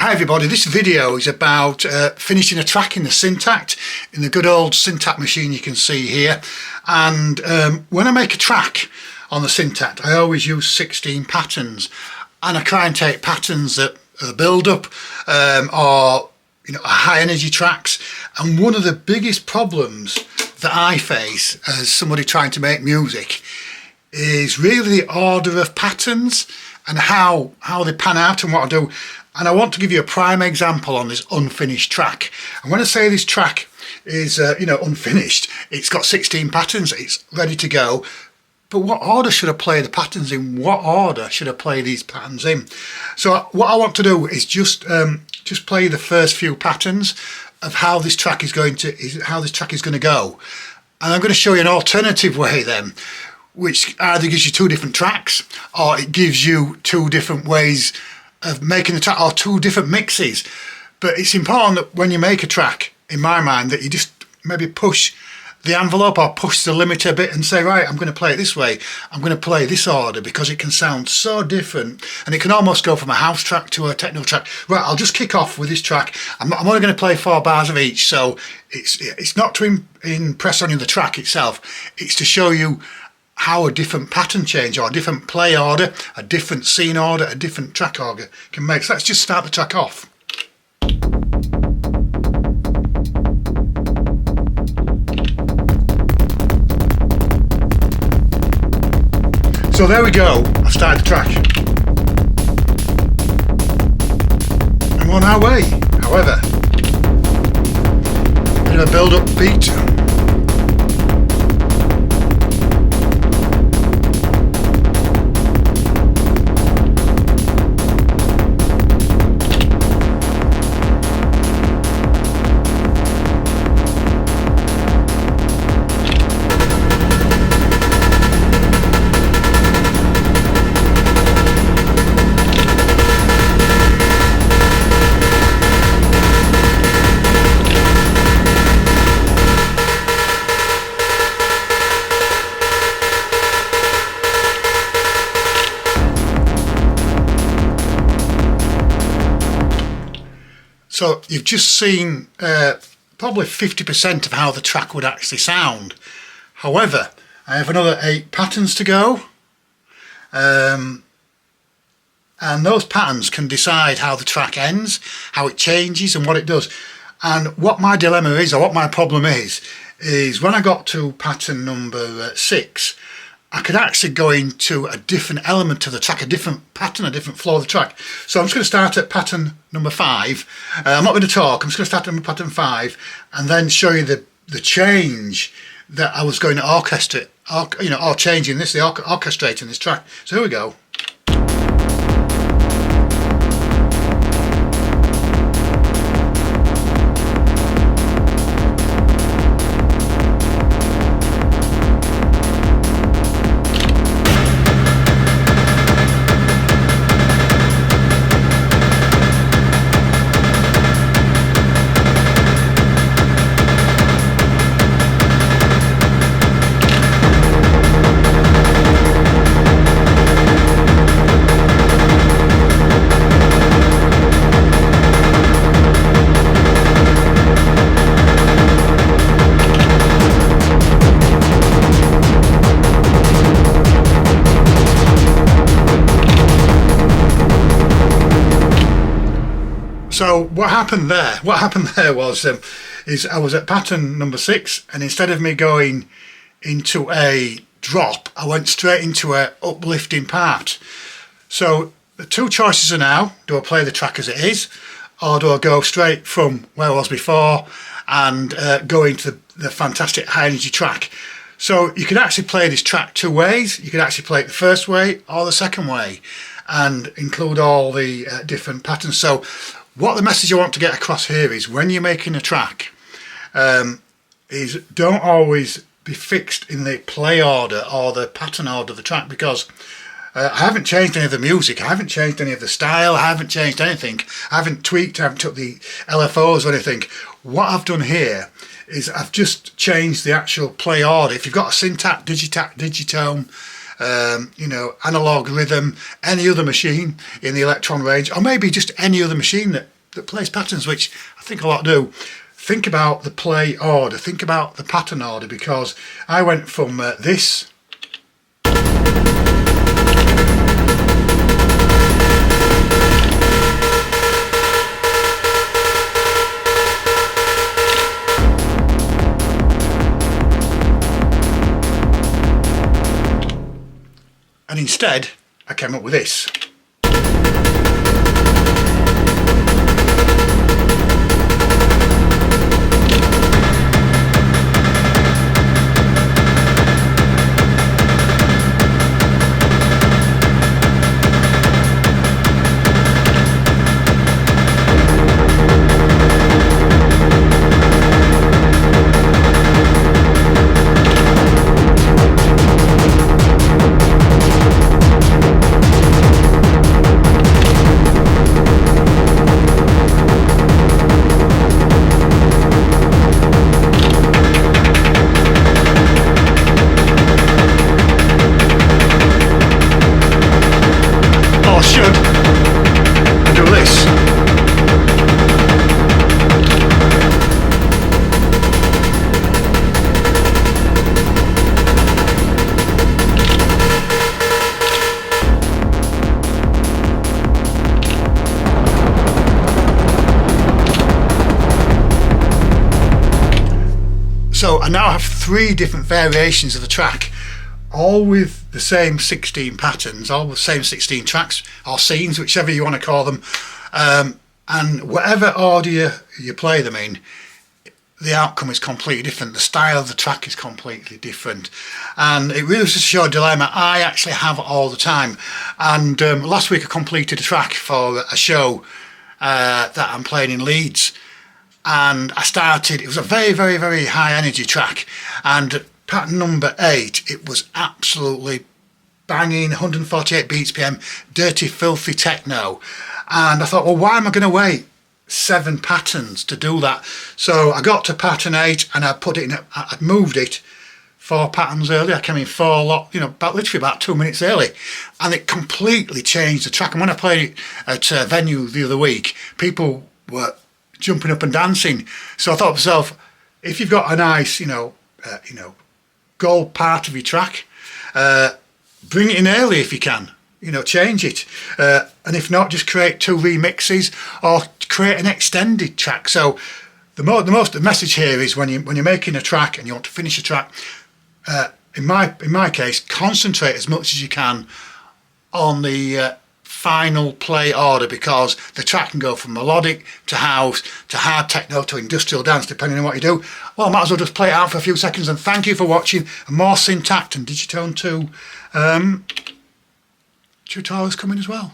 Hi everybody, this video is about finishing a track in the Syntakt, in the good old Syntakt machine you can see here. And when I make a track on the Syntakt, I always use 16 patterns, and I try and take patterns that are build-up or high energy tracks. And one of the biggest problems that I face as somebody trying to make music is really the order of patterns and how they pan out and what I do. And I want to give you a prime example on this unfinished track. And when I say this track is unfinished, it's got 16 patterns, it's ready to go. But what order should I play the patterns in? What order should I play these patterns in? So what I want to do is just play the first few patterns of how this track is going to go. And I'm going to show you an alternative way then, which either gives you two different tracks or it gives you two different ways of making the track, or two different mixes. But it's important that when you make a track, in my mind, that you just maybe push the envelope or push the limit a bit and say, right, I'm going to play it this way, I'm going to play this order, because it can sound so different and it can almost go from a house track to a techno track. Right, I'll just kick off with this track. I'm only going to play 4 bars of each, so it's not to impress on you the track itself, it's to show you how a different pattern change or a different play order, a different scene order, a different track order can make. So let's just start the track off. So there we go, I've started the track. I'm on our way, however. Bit of a build-up beat. So you've just seen probably 50% of how the track would actually sound. However, I have another 8 patterns to go. And those patterns can decide how the track ends, how it changes and what it does. And what my dilemma is, or what my problem is when I got to pattern number 6, I could actually go into a different element of the track, a different pattern, a different flow of the track. So I'm just going to start at pattern number 5. I'm not going to talk, I'm just going to start at pattern 5 and then show you the change that I was going to orchestrate, or changing this, orchestrating this track. So here we go. So what happened there was is I was at pattern number 6, and instead of me going into a drop, I went straight into a uplifting part. So the two choices are now, do I play the track as it is, or do I go straight from where I was before and go into the fantastic high energy track? So you can actually play this track 2 ways. You can actually play it the first way or the second way and include all the different patterns. So what the message I want to get across here is, when you're making a track, is don't always be fixed in the play order or the pattern order of the track, because I haven't changed any of the music, I haven't changed any of the style, I haven't changed anything, I haven't tweaked, I haven't took the LFOs or anything. What I've done here is I've just changed the actual play order. If you've got a Syntakt, Digitone, analog rhythm, any other machine in the elektron range, or maybe just any other machine that that plays patterns, which I think a lot do, think about the play order, think about the pattern order, because I went from this and instead I came up with this. So I now have 3 different variations of the track, all with the same 16 patterns, all with the same 16 tracks or scenes, whichever you want to call them, and whatever order you play them in, the outcome is completely different. The style of the track is completely different, and it really was just a show dilemma I actually have all the time. And last week I completed a track for a show that I'm playing in Leeds, and I started, it was a very, very, very high energy track, and pattern number 8, it was absolutely banging, 148 beats PM, dirty, filthy techno. And I thought, well, why am I going to wait 7 patterns to do that? So I got to pattern 8 and I put it in, I moved it 4 patterns early. I came in 4 literally about 2 minutes early, and it completely changed the track. And when I played it at a venue the other week, people were jumping up and dancing. So I thought to myself, if you've got a nice, gold part of your track, bring it in early if you can. Change it, and if not, just create 2 remixes or create an extended track. So the message here is when you're making a track and you want to finish a track, in my case, concentrate as much as you can on the final play order, because the track can go from melodic to house to hard techno to industrial dance, depending on what you do. Well, I might as well just play it out for a few seconds, and thank you for watching. And more Syntakt and Digitone 2 tutorials coming as well.